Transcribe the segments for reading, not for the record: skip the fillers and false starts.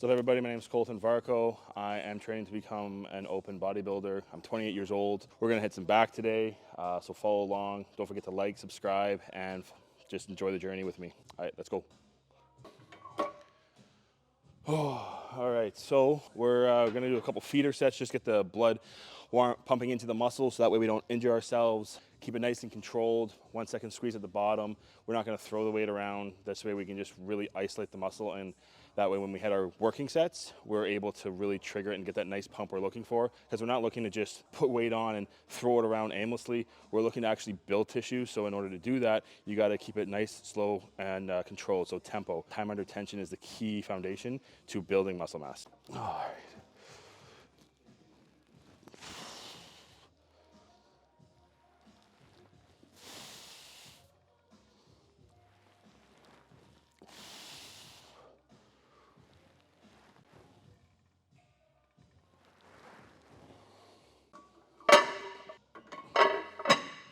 What's up, everybody? My name is Colton Varco. I am training to become an open bodybuilder. I'm 28 years old. We're gonna hit some back today, so follow along. Don't forget to like, subscribe, and just enjoy the journey with me. All right, let's go. All right, so we're gonna do a couple feeder sets, just get the blood pumping into the muscles so that way we don't injure ourselves. Keep it nice and controlled. 1 second squeeze at the bottom. We're not gonna throw the weight around. This way we can just really isolate the muscle, and that way when we hit our working sets, we're able to really trigger it and get that nice pump we're looking for, because we're not looking to just put weight on and throw it around aimlessly. We're looking to actually build tissue, so in order to do that, you gotta keep it nice, slow, and controlled, so tempo. Time under tension is the key foundation to building muscle mass. All right.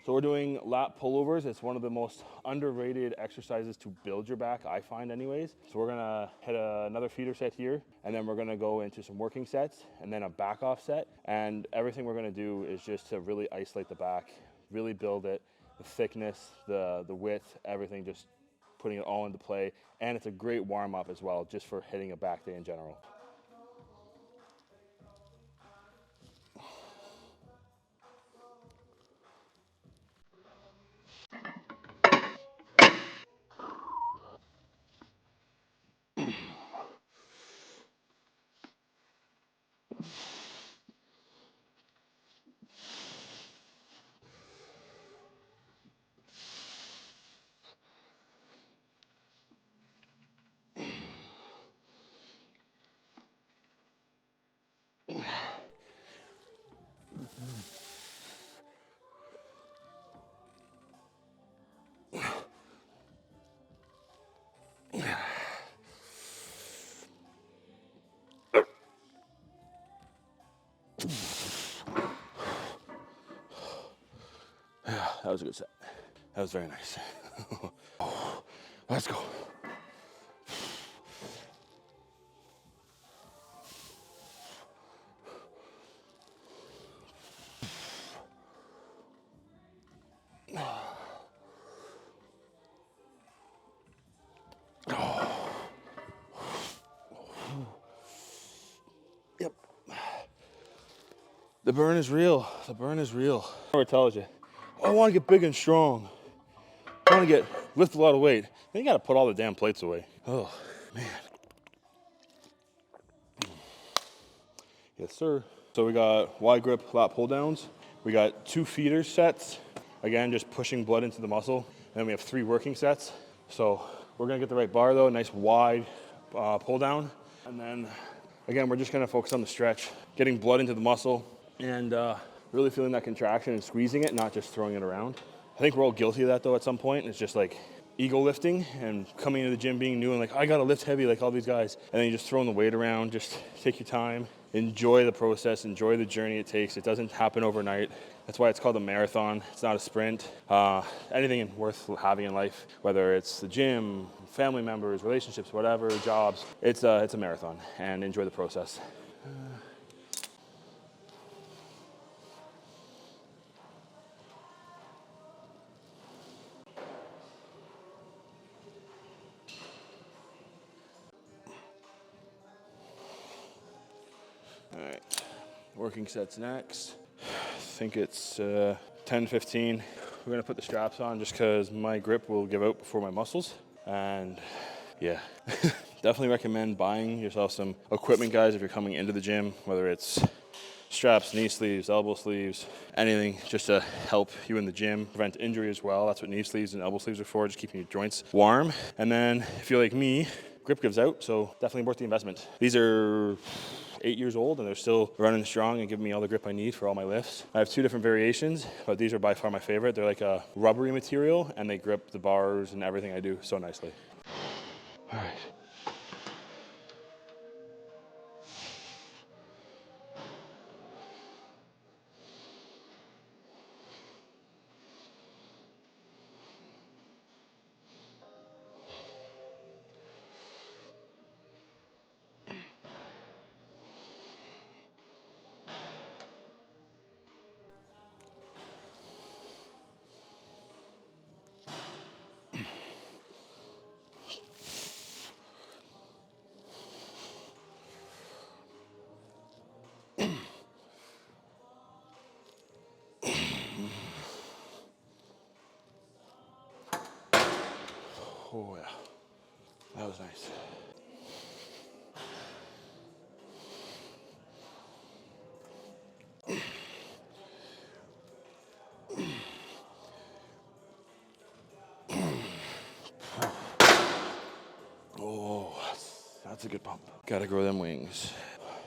So we're doing lat pullovers. It's one of the most underrated exercises to build your back, I find anyways. So we're gonna hit another feeder set here, and then we're gonna go into some working sets, and then a back off set. And everything we're gonna do is just to really isolate the back, really build it, the thickness, the width, everything, just putting it all into play. And it's a great warm up as well, just for hitting a back day in general. That was a good set. That was very nice. Let's go. Yep. The burn is real. The burn is real. It tells you, oh, I want to get big and strong. I want to lift a lot of weight. Then you got to put all the damn plates away. Oh, man. Yes, sir. So we got wide grip lat pull downs. We got 2 feeder sets. Again, just pushing blood into the muscle. And then we have 3 working sets. So we're gonna get the right bar though, nice wide pull down. And then again, we're just gonna focus on the stretch, getting blood into the muscle, and really feeling that contraction and squeezing it, not just throwing it around. I think we're all guilty of that though at some point. It's just like ego lifting and coming into the gym being new and like, I gotta lift heavy like all these guys. And then you just throwing the weight around. Just take your time, enjoy the process, enjoy the journey it takes. It doesn't happen overnight. That's why it's called a marathon. It's not a sprint. Anything worth having in life, whether it's the gym, family members, relationships, whatever, jobs, it's a marathon, and enjoy the process. All right, working sets next. I think it's 10, 15. We're gonna put the straps on just because my grip will give out before my muscles. And yeah, definitely recommend buying yourself some equipment, guys, if you're coming into the gym, whether it's straps, knee sleeves, elbow sleeves, anything just to help you in the gym, prevent injury as well. That's what knee sleeves and elbow sleeves are for, just keeping your joints warm. And then if you're like me, grip gives out, so definitely worth the investment. These are 8 years old and they're still running strong and giving me all the grip I need for all my lifts. I have 2 different variations, but these are by far my favorite. They're like a rubbery material and they grip the bars and everything I do so nicely. All right. nice. Oh, that's a good pump. Gotta grow them wings.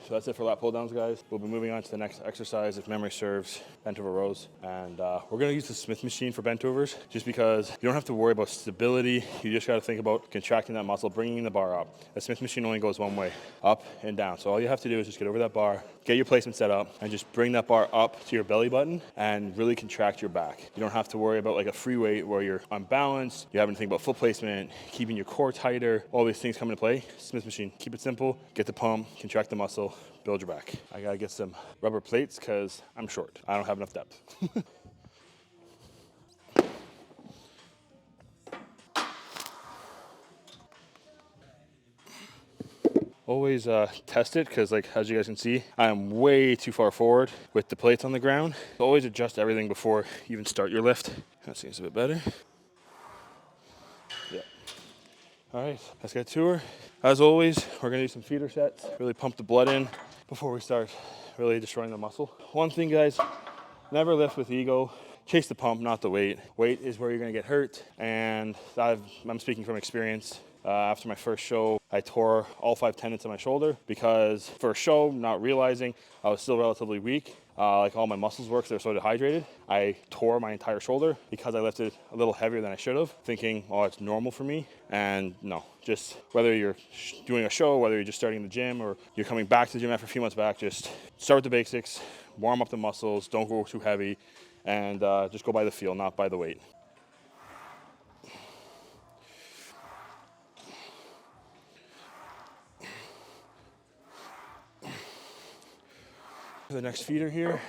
So that's it for lat pull downs, guys. We'll be moving on to the next exercise, if memory serves, bent over rows. And we're gonna use the Smith machine for bent overs, just because you don't have to worry about stability. You just gotta think about contracting that muscle, bringing the bar up. The Smith machine only goes one way, up and down. So all you have to do is just get over that bar, get your placement set up, and just bring that bar up to your belly button and really contract your back. You don't have to worry about like a free weight where you're unbalanced, you having to think about foot placement, keeping your core tighter, all these things come into play. Smith machine, keep it simple, get the pump, contract the muscle, build your back. I gotta get some rubber plates because I'm short. I don't have enough depth. Always test it because, like, as you guys can see, I am way too far forward with the plates on the ground. Always adjust everything before you even start your lift. That seems a bit better. Yeah. All right, let's get to her. As always, we're gonna do some feeder sets, really pump the blood in before we start really destroying the muscle. One thing, guys, never lift with ego. Chase the pump, not the weight. Weight is where you're gonna get hurt, and I'm speaking from experience. After my first show, I tore all 5 tendons in my shoulder because for a show, not realizing I was still relatively weak. Like all my muscles work, they're so dehydrated. I tore my entire shoulder because I lifted a little heavier than I should have, thinking, oh, it's normal for me. And no, just whether you're doing a show, whether you're just starting the gym or you're coming back to the gym after a few months back, just start with the basics, warm up the muscles, don't go too heavy, and just go by the feel, not by the weight. The next feeder here.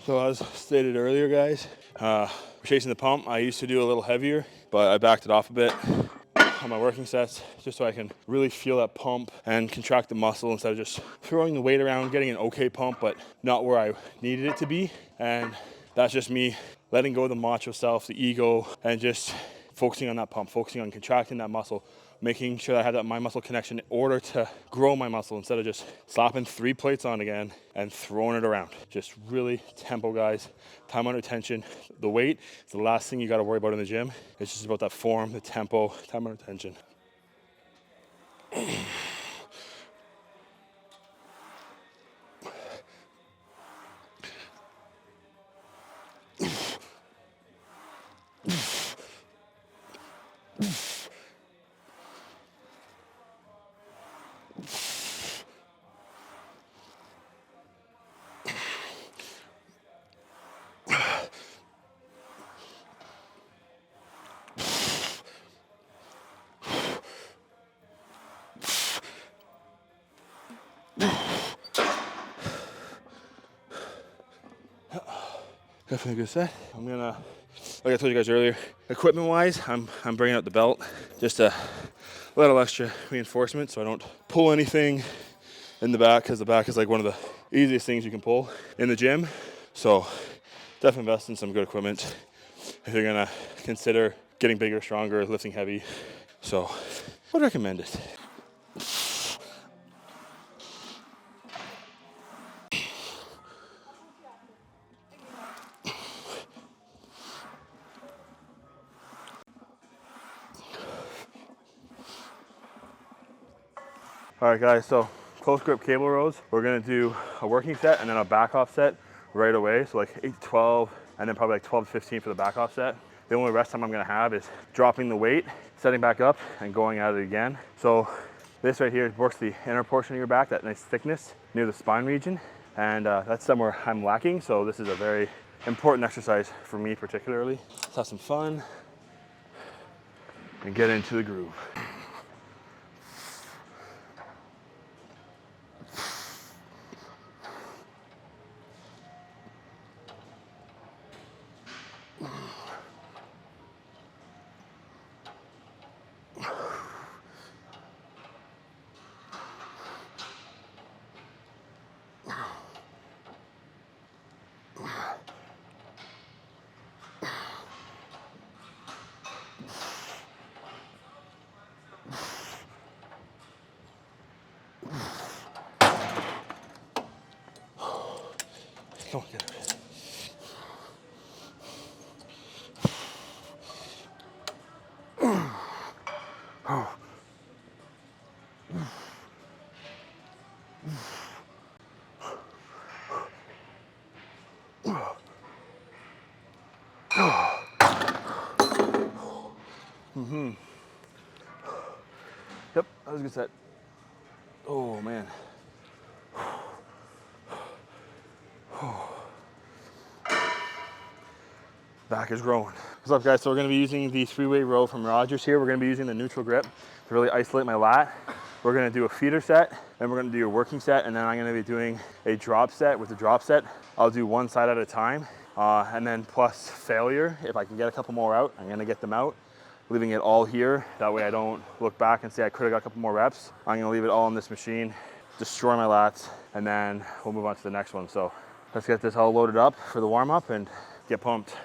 So as stated earlier, guys, we're chasing the pump. I used to do a little heavier, but I backed it off a bit on my working sets just so I can really feel that pump and contract the muscle instead of just throwing the weight around, getting an okay pump, but not where I needed it to be. And that's just me letting go of the macho self, the ego, and just focusing on that pump, focusing on contracting that muscle, making sure that I had that mind muscle connection in order to grow my muscle instead of just slapping 3 plates on again and throwing it around. Just really tempo, guys. Time under tension. The weight is the last thing you got to worry about in the gym. It's just about that form, the tempo, time under tension. Definitely a good set. I'm gonna, like I told you guys earlier, equipment-wise, I'm bringing out the belt, just a little extra reinforcement so I don't pull anything in the back, because the back is like one of the easiest things you can pull in the gym. So definitely invest in some good equipment if you're gonna consider getting bigger, stronger, lifting heavy. So I'd recommend it. All right, guys, so close grip cable rows. We're gonna do a working set and then a back off set right away. So like 8 to 12, and then probably like 12 to 15 for the back off set. The only rest time I'm gonna have is dropping the weight, setting back up, and going at it again. So this right here works the inner portion of your back, that nice thickness near the spine region. And that's somewhere I'm lacking. So this is a very important exercise for me particularly. Let's have some fun and get into the groove. Come on, get it. Yep, that was a good set. Oh man. Back is growing. What's up guys? So we're gonna be using the 3-way row from Rogers here. We're gonna be using the neutral grip to really isolate my lat. We're gonna do a feeder set, then we're gonna do a working set, and then I'm gonna be doing a drop set. With the drop set, I'll do one side at a time, and then plus failure. If I can get a couple more out, I'm gonna get them out, leaving it all here. That way I don't look back and say I could have got a couple more reps. I'm gonna leave it all in this machine, destroy my lats, and then we'll move on to the next one. So let's get this all loaded up for the warm up and get pumped.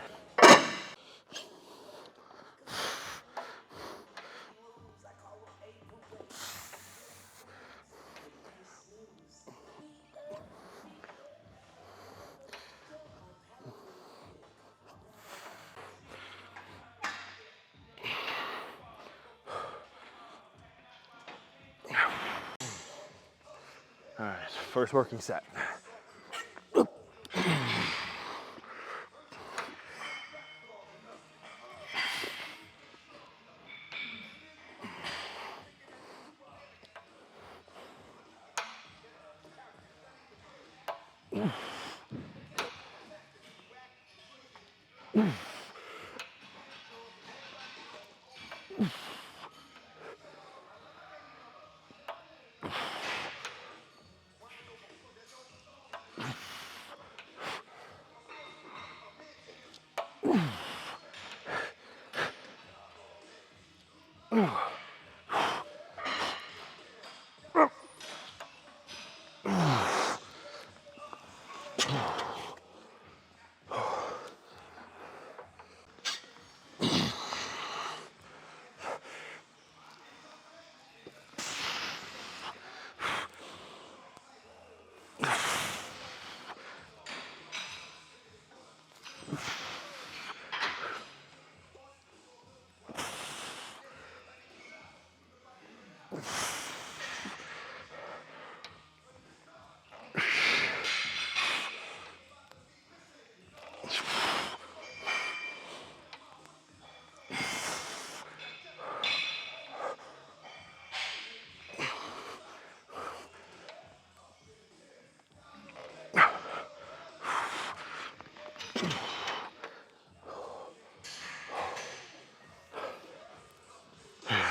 All right, first working set.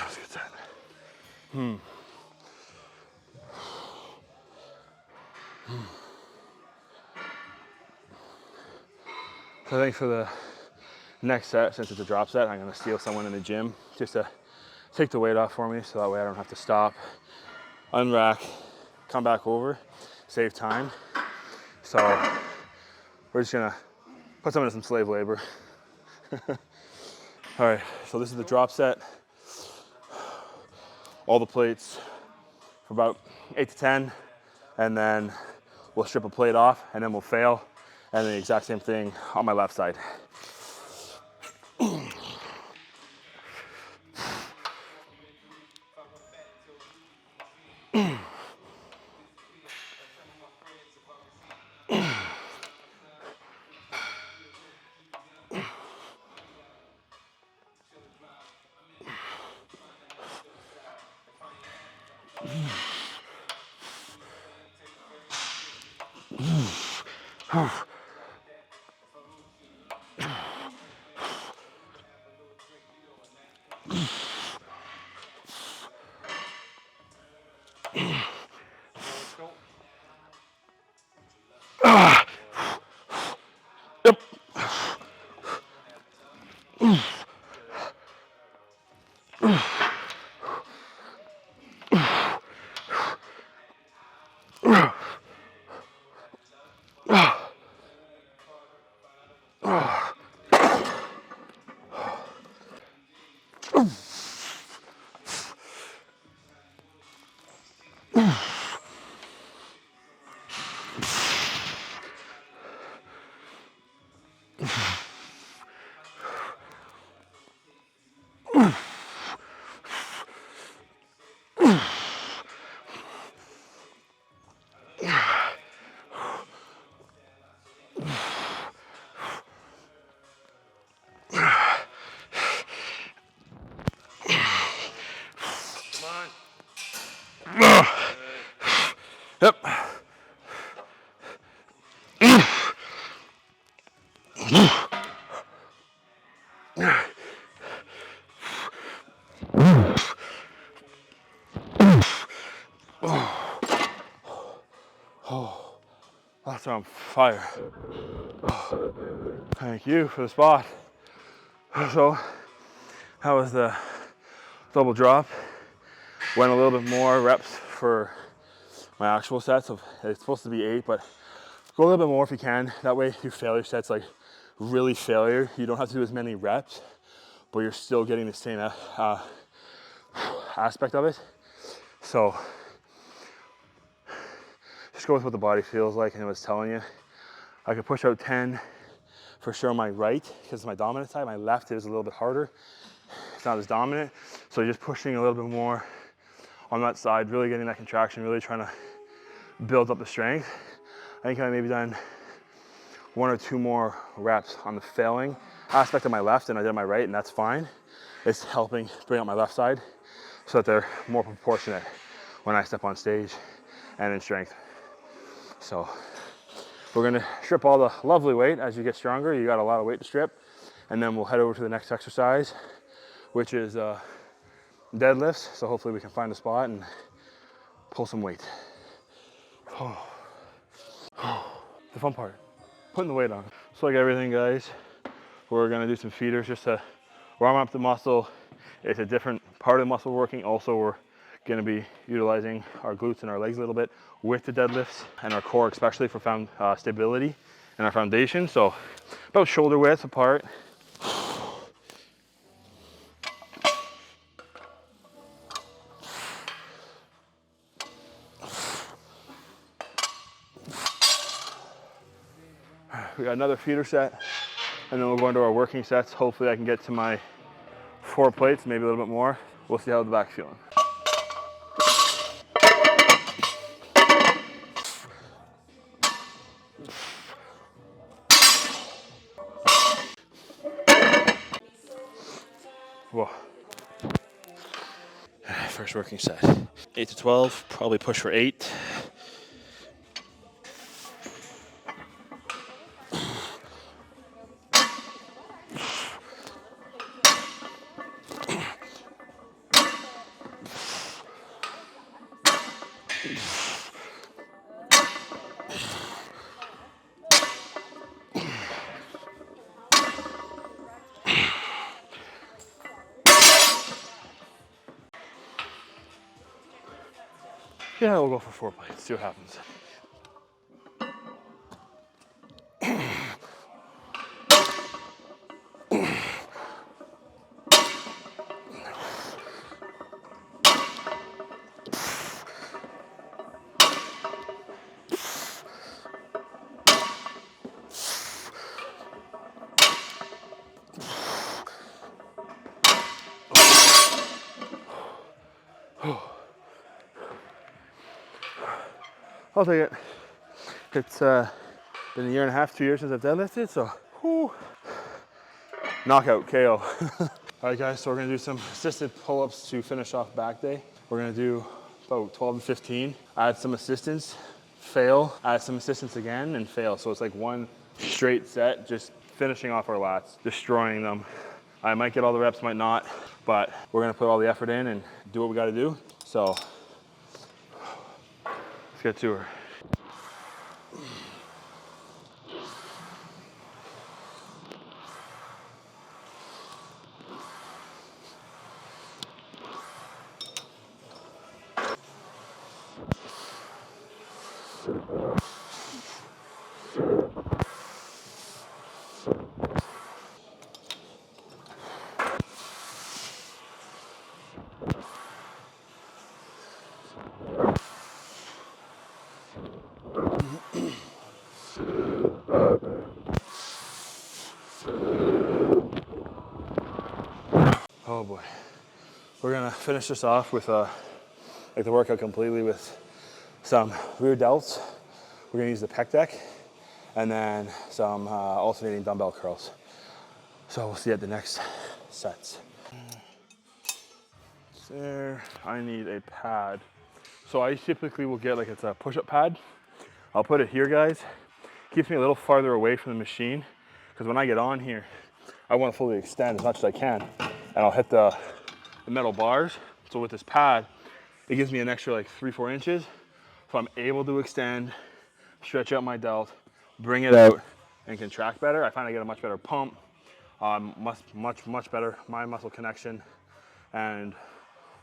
Let's get that. So I think for the next set, since it's a drop set, I'm gonna steal someone in the gym just to take the weight off for me, so that way I don't have to stop, unrack, come back over, save time. So we're just gonna put someone in some slave labor. All right, so this is the drop set. All the plates for about 8 to 10, and then we'll strip a plate off, and then we'll fail, and then the exact same thing on my left side. Yep. Yep. Oh, that's on fire. Oh, thank you for the spot. So that was the double drop. Went a little bit more reps for my actual sets of, it's supposed to be 8, but go a little bit more if you can. That way your failure sets like really failure. You don't have to do as many reps, but you're still getting the same aspect of it. So just go with what the body feels like and what's telling you. I could push out 10 for sure on my right because it's my dominant side. My left is a little bit harder. It's not as dominant. So just pushing a little bit more on that side, really getting that contraction, really trying to build up the strength. I think I maybe done 1 or 2 more reps on the failing aspect of my left than I did on my right, and that's fine. It's helping bring up my left side so that they're more proportionate when I step on stage and in strength. So we're gonna strip all the lovely weight. As you get stronger, you got a lot of weight to strip. And then we'll head over to the next exercise, which is deadlifts. So hopefully we can find a spot and pull some weight. Oh. The fun part, putting the weight on. So like everything, guys, we're gonna do some feeders just to warm up the muscle. It's a different part of the muscle working. Also, we're gonna be utilizing our glutes and our legs a little bit with the deadlifts and our core, especially for stability and our foundation. So about shoulder width apart. We got another feeder set, and then we'll go into our working sets. Hopefully I can get to my 4 plates, maybe a little bit more. We'll see how the back's feeling. Whoa. First working set. 8 to 12, probably push for 8. Yeah, we'll go for 4 plates, see what happens. I'll take it. It's been a year and a half, 2 years since I've deadlifted, so whew. Knockout, KO. All right, guys, so we're gonna do some assisted pull-ups to finish off back day. We're gonna do about 12 to 15. Add some assistance, fail, add some assistance again, and fail. So it's like one straight set, just finishing off our lats, destroying them. I might get all the reps, might not, but we're gonna put all the effort in and do what we gotta do. So let's get to her. Oh boy. We're gonna finish this off with like the workout completely with some rear delts. We're gonna use the pec deck and then some alternating dumbbell curls. So we'll see at the next sets. There, I need a pad. So I typically will get like, it's a push-up pad. I'll put it here, guys. Keeps me a little farther away from the machine, because when I get on here, I want to fully extend as much as I can, and I'll hit the metal bars. So with this pad, it gives me an extra like 3-4 inches. So I'm able to extend, stretch out my delt, bring it out, and contract better. I find I get a much better pump, much better mind muscle connection, and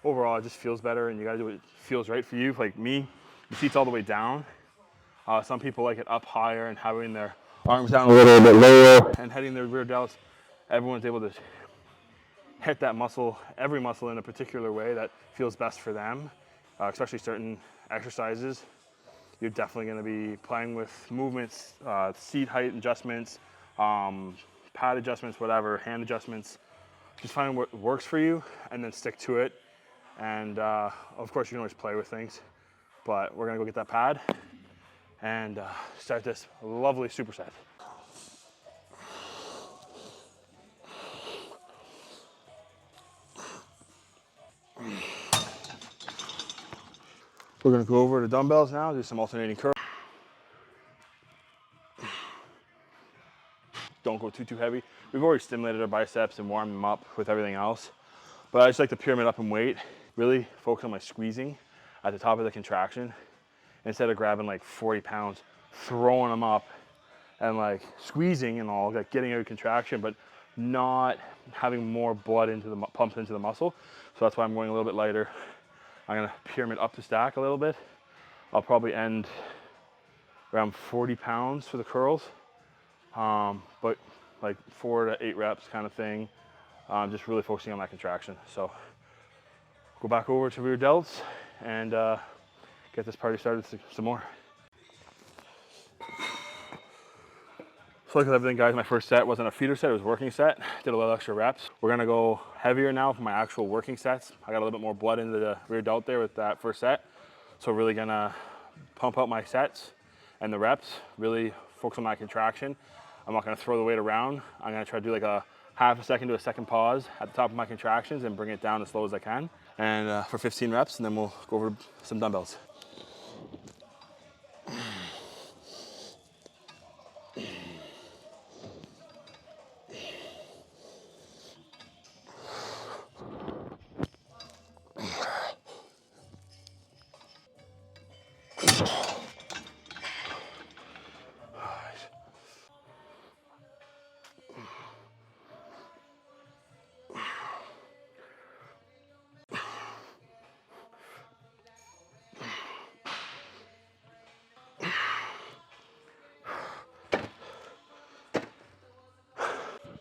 overall it just feels better, and you gotta do what feels right for you. Like me, the seat's all the way down. Some people like it up higher and having their arms down a little bit lower and heading their rear delts. Everyone's able to hit that muscle, every muscle in a particular way that feels best for them, especially certain exercises. You're definitely going to be playing with movements, seat height adjustments, pad adjustments, whatever, hand adjustments. Just find what works for you and then stick to it. And of course, you can always play with things, but we're going to go get that pad and start this lovely superset. We're going to go over to dumbbells now, do some alternating curls. Don't go too heavy. We've already stimulated our biceps and warmed them up with everything else, but I just like to pyramid up in weight, really focus on my squeezing at the top of the contraction instead of grabbing like 40 pounds, throwing them up and like squeezing and all, like getting out of contraction, but not having more blood pumped into the muscle. So that's why I'm going a little bit lighter. I'm gonna pyramid up the stack a little bit. I'll probably end around 40 pounds for the curls, but like 4 to 8 reps kind of thing. Just really focusing on that contraction. So go back over to rear delts and get this party started some more. So like with everything, guys, my first set wasn't a feeder set, it was a working set. Did a little extra reps. We're gonna go heavier now for my actual working sets. I got a little bit more blood into the rear delt there with that first set. So really gonna pump out my sets and the reps, really focus on my contraction. I'm not gonna throw the weight around. I'm gonna try to do like a half a second to a second pause at the top of my contractions and bring it down as slow as I can. And for 15 reps, and then we'll go over some dumbbells.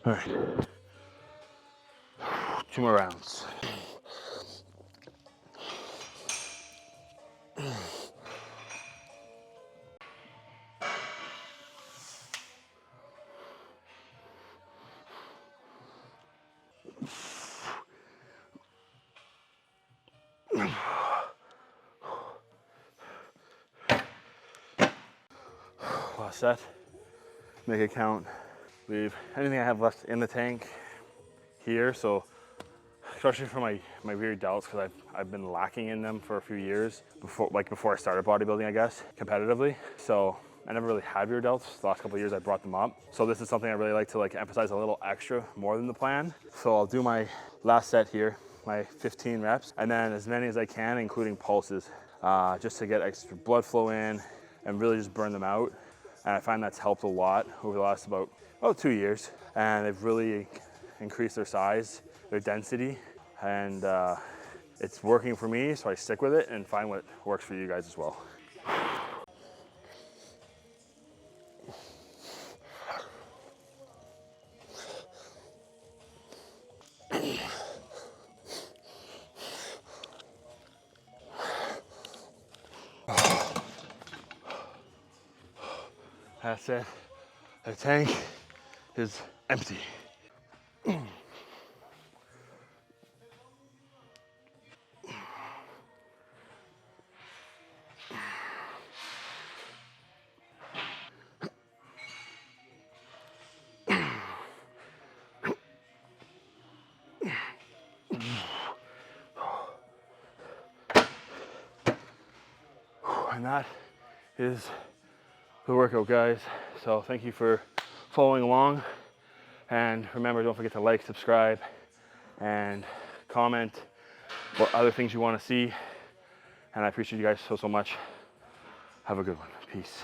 All right, 2 more rounds. Last set, make it count. Leave anything I have left in the tank here. So especially for my rear delts, because I've been lacking in them for a few years before I started bodybuilding, I guess, competitively. So I never really had rear delts. The last couple of years I brought them up. So this is something I really like to like emphasize a little extra more than the plan. So I'll do my last set here, my 15 reps, and then as many as I can, including pulses, just to get extra blood flow in and really just burn them out. And I find that's helped a lot over the last about 2 years. And they've really increased their size, their density, and it's working for me, so I stick with it and find what works for you guys as well. That's it. The tank is empty. And that is the workout, guys. So thank you for following along. And remember, don't forget to like, subscribe, and comment what other things you want to see. And I appreciate you guys so much. Have a good one. Peace.